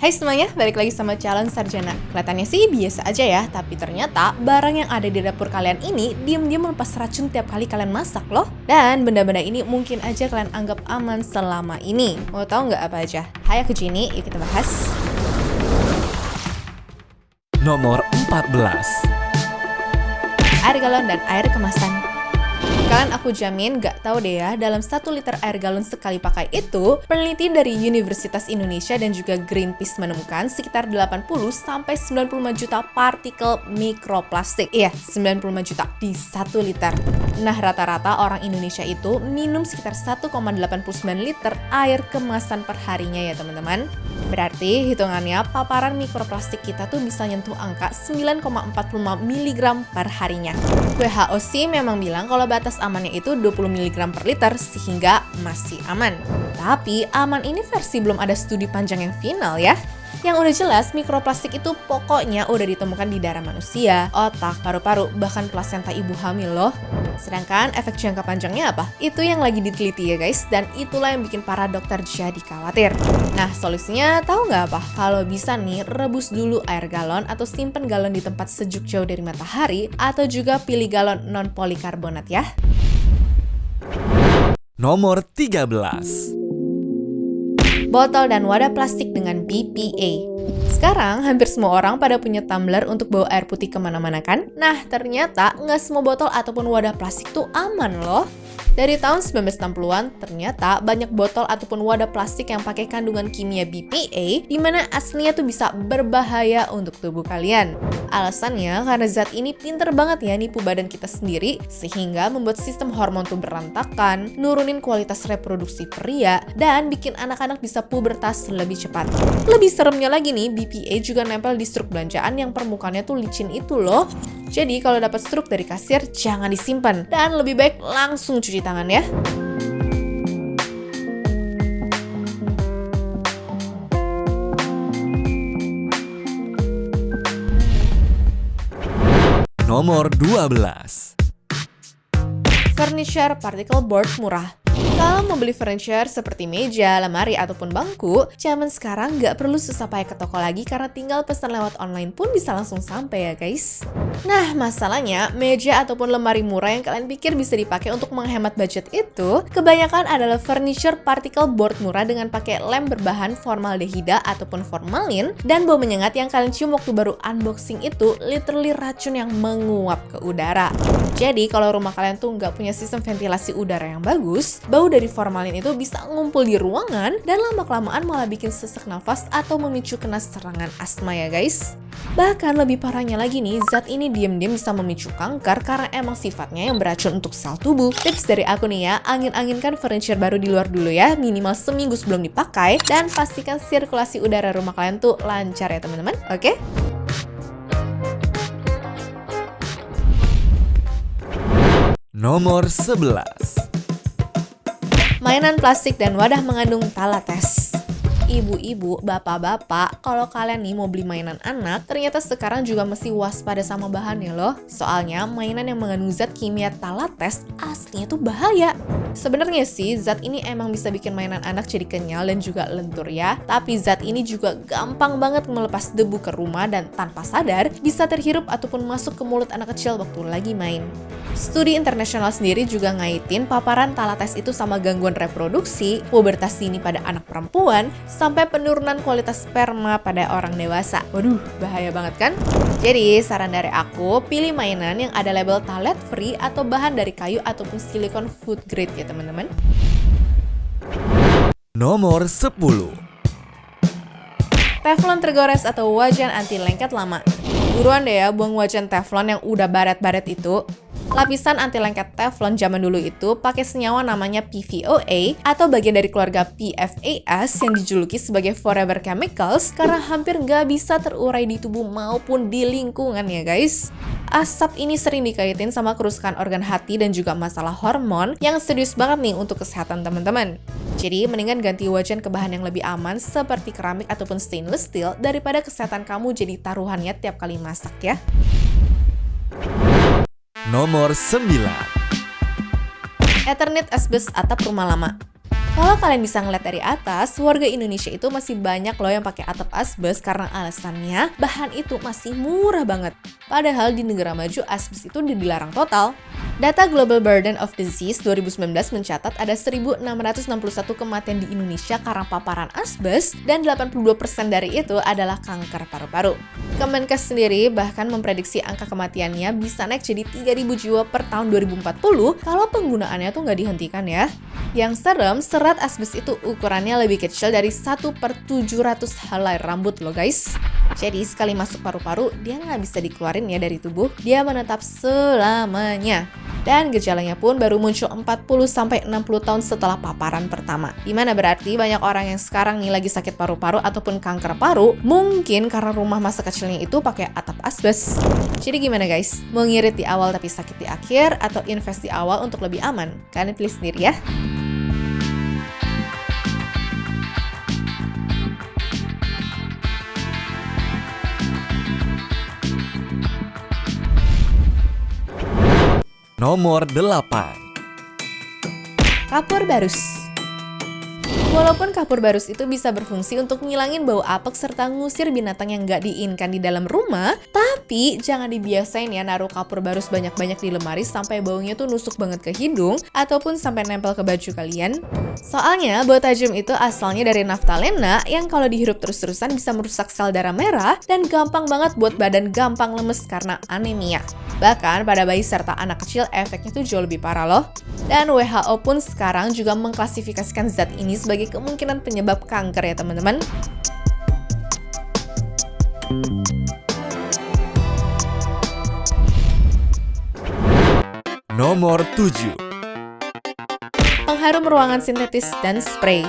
Hai semuanya, balik lagi sama calon sarjana. Kelihatannya sih biasa aja ya, tapi ternyata barang yang ada di dapur kalian ini diam-diam melepas racun tiap kali kalian masak loh. Dan benda-benda ini mungkin aja kalian anggap aman selama ini. Mau tahu nggak apa aja? Hai, aku Jenny, yuk kita bahas. Nomor 14. Air galon dan air kemasan. Kalian aku jamin gak tahu deh ya, dalam 1 liter air galon sekali pakai itu, peneliti dari Universitas Indonesia dan juga Greenpeace menemukan sekitar 80-95 juta partikel mikroplastik. Iya, 95 juta di 1 liter. Nah, rata-rata orang Indonesia itu minum sekitar 1,89 liter air kemasan per harinya ya teman-teman. Berarti hitungannya paparan mikroplastik kita tuh bisa nyentuh angka 9,45 mg per harinya. WHO sih memang bilang kalau batas amannya itu 20 mg per liter sehingga masih aman. Tapi aman ini versi belum ada studi panjang yang final ya. Yang udah jelas mikroplastik itu pokoknya udah ditemukan di darah manusia, otak, paru-paru, bahkan plasenta ibu hamil loh. Sedangkan efek jangka panjangnya apa? Itu yang lagi diteliti ya guys, dan itulah yang bikin para dokter jadi khawatir. Nah solusinya tahu nggak apa? Kalau bisa nih rebus dulu air galon atau simpen galon di tempat sejuk jauh dari matahari, atau juga pilih galon non polikarbonat ya. Nomor 13. Botol dan wadah plastik dengan BPA. Sekarang, hampir semua orang pada punya tumbler untuk bawa air putih kemana-mana kan? Nah, ternyata nggak semua botol ataupun wadah plastik tuh aman loh. Dari tahun 1960-an, ternyata banyak botol ataupun wadah plastik yang pakai kandungan kimia BPA, di mana aslinya tuh bisa berbahaya untuk tubuh kalian. Alasannya karena zat ini pinter banget ya nipu badan kita sendiri, sehingga membuat sistem hormon tuh berantakan, nurunin kualitas reproduksi pria, dan bikin anak-anak bisa pubertas lebih cepat. Lebih seremnya lagi nih, BPA juga nempel di struk belanjaan yang permukaannya tuh licin itu loh. Jadi kalau dapat struk dari kasir, jangan disimpan, dan lebih baik langsung cuci tangan ya. Nomor 12. Furniture particle board murah. Kalau mau beli furniture seperti meja, lemari, ataupun bangku, zaman sekarang nggak perlu susah payah ke toko lagi karena tinggal pesan lewat online pun bisa langsung sampai ya guys. Nah, masalahnya meja ataupun lemari murah yang kalian pikir bisa dipakai untuk menghemat budget itu, kebanyakan adalah furniture particle board murah dengan pakai lem berbahan formaldehida ataupun formalin, dan bau menyengat yang kalian cium waktu baru unboxing itu literally racun yang menguap ke udara. Jadi kalau rumah kalian tuh nggak punya sistem ventilasi udara yang bagus, bau dari formalin itu bisa ngumpul di ruangan dan lama-kelamaan malah bikin sesak nafas atau memicu kena serangan asma ya guys. Bahkan lebih parahnya lagi nih, zat ini diam-diam bisa memicu kanker karena emang sifatnya yang beracun untuk sel tubuh. Tips dari aku nih ya, angin-anginkan furniture baru di luar dulu ya, minimal seminggu sebelum dipakai, dan pastikan sirkulasi udara rumah kalian tuh lancar ya teman-teman, oke? Nomor 11. Mainan plastik dan wadah mengandung talates. Ibu-ibu, bapak-bapak, kalau kalian nih mau beli mainan anak, ternyata sekarang juga mesti waspada sama bahannya loh. Soalnya mainan yang mengandung zat kimia talates aslinya tuh bahaya. Sebenarnya sih zat ini emang bisa bikin mainan anak jadi kenyal dan juga lentur ya. Tapi zat ini juga gampang banget melepas debu ke rumah dan tanpa sadar bisa terhirup ataupun masuk ke mulut anak kecil waktu lagi main. Studi internasional sendiri juga ngaitin paparan talates itu sama gangguan reproduksi, pubertas dini pada anak perempuan, sampai penurunan kualitas sperma pada orang dewasa. Waduh, bahaya banget kan? Jadi, saran dari aku, pilih mainan yang ada label phthalate free atau bahan dari kayu ataupun silikon food grade ya teman-teman. Nomor 10. Teflon tergores atau wajan anti lengket lama. Buruan deh ya buang wajan teflon yang udah baret-baret itu. Lapisan anti lengket teflon zaman dulu itu pakai senyawa namanya PFOA atau bagian dari keluarga PFAS yang dijuluki sebagai forever chemicals karena hampir nggak bisa terurai di tubuh maupun di lingkungan ya guys. Asap ini sering dikaitin sama kerusakan organ hati dan juga masalah hormon yang serius banget nih untuk kesehatan teman-teman. Jadi mendingan ganti wajan ke bahan yang lebih aman seperti keramik ataupun stainless steel daripada kesehatan kamu jadi taruhannya tiap kali masak ya. Nomor 9. Eternit asbes atap rumah lama. Kalau kalian bisa ngeliat dari atas, warga Indonesia itu masih banyak loh yang pakai atap asbes karena alasannya bahan itu masih murah banget. Padahal di negara maju asbes itu dilarang total. Data Global Burden of Disease 2019 mencatat ada 1.661 kematian di Indonesia karena paparan asbes dan 82% dari itu adalah kanker paru-paru. Kemenkes sendiri bahkan memprediksi angka kematiannya bisa naik jadi 3.000 jiwa per tahun 2040 kalau penggunaannya tuh nggak dihentikan ya. Yang serem, serat asbes itu ukurannya lebih kecil dari 1/700 helai rambut loh guys. Jadi sekali masuk paru-paru, dia nggak bisa dikeluarin ya dari tubuh, dia menetap selamanya. Dan gejalanya pun baru muncul 40-60 tahun setelah paparan pertama. Dimana berarti banyak orang yang sekarang nih lagi sakit paru-paru ataupun kanker paru, mungkin karena rumah masa kecilnya itu pakai atap asbes. Jadi gimana guys? Mau ngirit di awal tapi sakit di akhir, atau invest di awal untuk lebih aman? Kalian pilih sendiri ya. Nomor 8. Kapur barus. Walaupun kapur barus itu bisa berfungsi untuk ngilangin bau apek serta ngusir binatang yang nggak diinginkan di dalam rumah, tapi jangan dibiasain ya naruh kapur barus banyak-banyak di lemari sampai baunya tuh nusuk banget ke hidung ataupun sampai nempel ke baju kalian. Soalnya bau tajam itu asalnya dari naftalena yang kalau dihirup terus-terusan bisa merusak sel darah merah dan gampang banget buat badan gampang lemes karena anemia. Bahkan pada bayi serta anak kecil efeknya tuh jauh lebih parah loh. Dan WHO pun sekarang juga mengklasifikasikan zat ini sebagai kemungkinan penyebab kanker ya teman-teman. Nomor 7. Pengharum ruangan sintetis dan spray.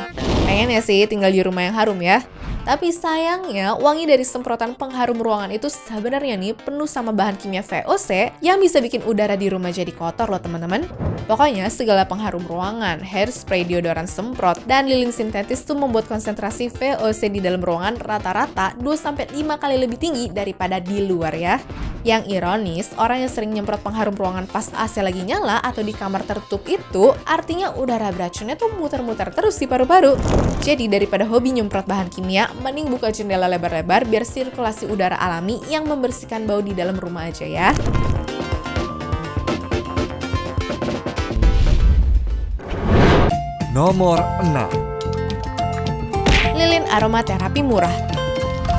Pengen ya sih tinggal di rumah yang harum ya. Tapi sayangnya, wangi dari semprotan pengharum ruangan itu sebenarnya nih penuh sama bahan kimia VOC yang bisa bikin udara di rumah jadi kotor loh teman-teman. Pokoknya segala pengharum ruangan, hairspray, deodoran semprot, dan lilin sintetis tuh membuat konsentrasi VOC di dalam ruangan rata-rata 2-5 kali lebih tinggi daripada di luar ya. Yang ironis, orang yang sering nyemprot pengharum ruangan pas AC lagi nyala atau di kamar tertutup itu, artinya udara beracunnya tuh muter-muter terus di paru-paru. Jadi daripada hobi nyemprot bahan kimia, mending buka jendela lebar-lebar biar sirkulasi udara alami yang membersihkan bau di dalam rumah aja ya. Nomor 6. Lilin aromaterapi murah.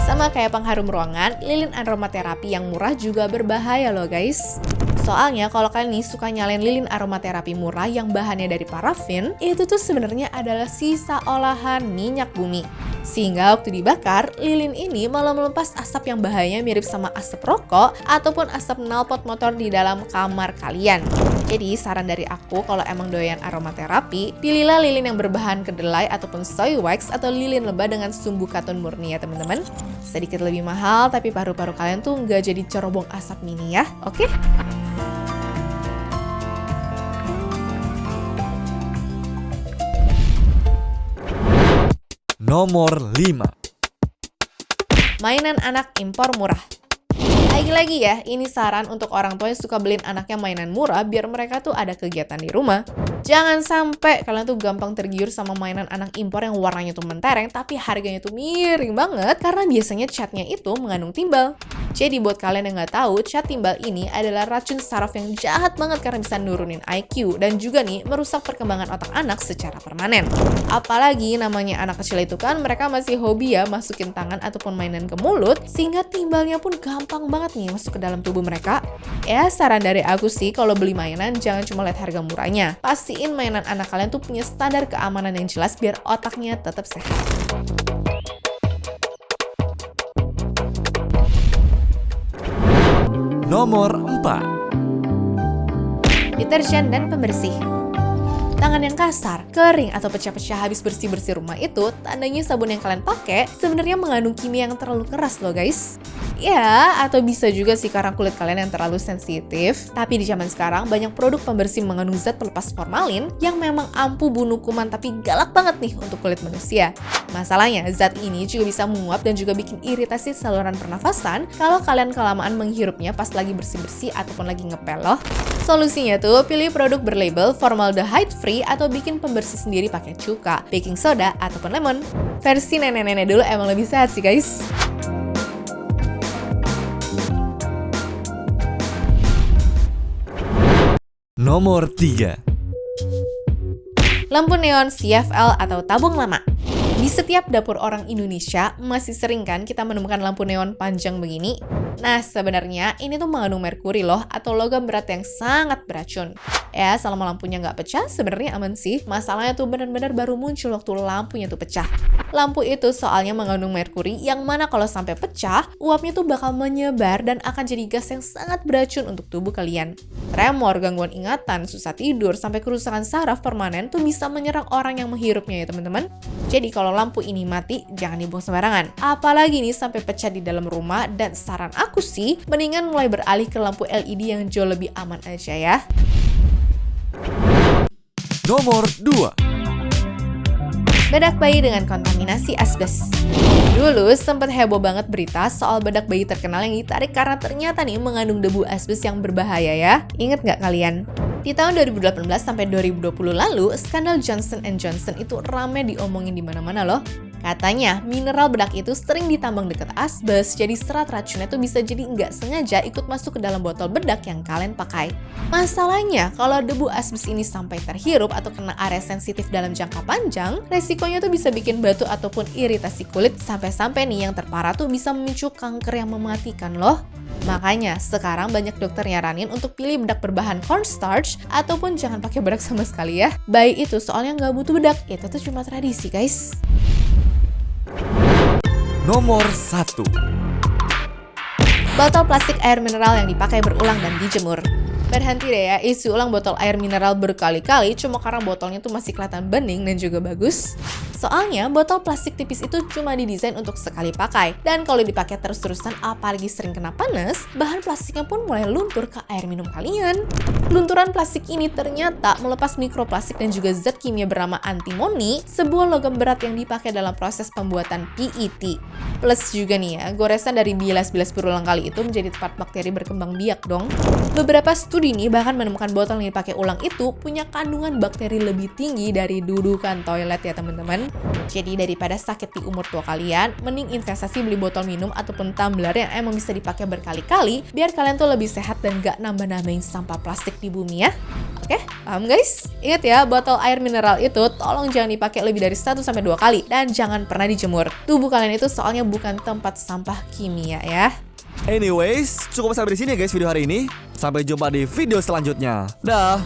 Sama kayak pengharum ruangan, lilin aromaterapi yang murah juga berbahaya loh guys. Soalnya kalau kalian nih suka nyalain lilin aromaterapi murah yang bahannya dari parafin, itu tuh sebenarnya adalah sisa olahan minyak bumi. Sehingga waktu dibakar, lilin ini malah melepas asap yang bahayanya mirip sama asap rokok ataupun asap knalpot motor di dalam kamar kalian. Jadi saran dari aku kalau emang doyan aromaterapi, pilihlah lilin yang berbahan kedelai ataupun soy wax atau lilin lebah dengan sumbu katun murni ya teman-teman. Sedikit lebih mahal tapi paru-paru kalian tuh nggak jadi cerobong asap mini ya, oke? Nomor 5. Mainan anak impor murah. Lagi-lagi ya, ini saran untuk orang tua yang suka beliin anaknya mainan murah biar mereka tuh ada kegiatan di rumah. Jangan sampai kalian tuh gampang tergiur sama mainan anak impor yang warnanya tuh mentereng tapi harganya tuh miring banget karena biasanya catnya itu mengandung timbal. Jadi buat kalian yang nggak tahu, cat timbal ini adalah racun saraf yang jahat banget karena bisa nurunin IQ dan juga nih merusak perkembangan otak anak secara permanen. Apalagi namanya anak kecil itu kan mereka masih hobi ya masukin tangan ataupun mainan ke mulut sehingga timbalnya pun gampang banget nih masuk ke dalam tubuh mereka. Ya saran dari aku sih kalau beli mainan jangan cuma lihat harga murahnya. Pastiin mainan anak kalian tuh punya standar keamanan yang jelas biar otaknya tetap sehat. Nomor 4. Deterjen dan pembersih. Tangan yang kasar, kering, atau pecah-pecah habis bersih-bersih rumah itu tandanya sabun yang kalian pakai sebenarnya mengandung kimia yang terlalu keras loh guys. Ya, atau bisa juga sih karena kulit kalian yang terlalu sensitif. Tapi di zaman sekarang banyak produk pembersih mengandung zat pelepas formalin yang memang ampuh bunuh kuman tapi galak banget nih untuk kulit manusia. Masalahnya, zat ini juga bisa menguap dan juga bikin iritasi saluran pernafasan kalau kalian kelamaan menghirupnya pas lagi bersih-bersih ataupun lagi ngepel loh. Solusinya tuh pilih produk berlabel formaldehyde free atau bikin pembersih sendiri pakai cuka, baking soda, ataupun lemon. Versi nenek-nenek dulu emang lebih sehat sih guys. Nomor 3. Lampu neon CFL atau tabung lama. Di setiap dapur orang Indonesia, masih sering kan kita menemukan lampu neon panjang begini? Nah, sebenarnya ini tuh mengandung merkuri loh, atau logam berat yang sangat beracun. Ya, selama lampunya nggak pecah, sebenarnya aman sih. Masalahnya tuh benar-benar baru muncul waktu lampunya tuh pecah. Lampu itu soalnya mengandung merkuri, yang mana kalau sampai pecah, uapnya tuh bakal menyebar dan akan jadi gas yang sangat beracun untuk tubuh kalian. Tremor, gangguan ingatan, susah tidur, sampai kerusakan saraf permanen tuh bisa menyerang orang yang menghirupnya ya teman-teman. Jadi kalau lampu ini mati, jangan dibuang sembarangan. Apalagi nih sampai pecah di dalam rumah, dan saran aku sih, mendingan mulai beralih ke lampu LED yang jauh lebih aman aja ya. Nomor 2. Bedak bayi dengan kontaminasi asbes. Dulu sempat heboh banget berita soal bedak bayi terkenal yang ditarik karena ternyata nih mengandung debu asbes yang berbahaya ya. Ingat nggak kalian? Di tahun 2018 sampai 2020 lalu, skandal Johnson & Johnson itu rame diomongin di mana-mana loh. Katanya, mineral bedak itu sering ditambang dekat asbes, jadi serat racunnya tuh bisa jadi nggak sengaja ikut masuk ke dalam botol bedak yang kalian pakai. Masalahnya, kalau debu asbes ini sampai terhirup atau kena area sensitif dalam jangka panjang, resikonya tuh bisa bikin batu ataupun iritasi kulit, sampai-sampai nih yang terparah tuh bisa memicu kanker yang mematikan loh. Makanya, sekarang banyak dokter nyaranin untuk pilih bedak berbahan cornstarch ataupun jangan pakai bedak sama sekali ya. Bayi itu soalnya nggak butuh bedak, itu tuh cuma tradisi guys. Nomor 1. Botol plastik air mineral yang dipakai berulang dan dijemur. Berhenti deh ya, isi ulang botol air mineral berkali-kali cuma karena botolnya tuh masih kelihatan bening dan juga bagus. Soalnya, botol plastik tipis itu cuma didesain untuk sekali pakai. Dan kalau dipakai terus-terusan apalagi sering kena panas, bahan plastiknya pun mulai luntur ke air minum kalian. Lunturan plastik ini ternyata melepas mikroplastik dan juga zat kimia bernama antimoni, sebuah logam berat yang dipakai dalam proses pembuatan PET. Plus juga nih ya, goresan dari bilas-bilas berulang kali itu menjadi tempat bakteri berkembang biak dong. Beberapa studi nih bahkan menemukan botol yang dipakai ulang itu punya kandungan bakteri lebih tinggi dari dudukan toilet ya teman-teman. Jadi daripada sakit di umur tua kalian, mending investasi beli botol minum ataupun tumbler yang emang bisa dipakai berkali-kali biar kalian tuh lebih sehat dan gak nambah-nambahin sampah plastik di bumi ya. Oke, paham guys? Ingat ya, botol air mineral itu tolong jangan dipakai lebih dari 1-2 kali dan jangan pernah dijemur. Tubuh kalian itu soalnya bukan tempat sampah kimia ya. Anyways, cukup sampai di sini ya guys video hari ini. Sampai jumpa di video selanjutnya. Dah.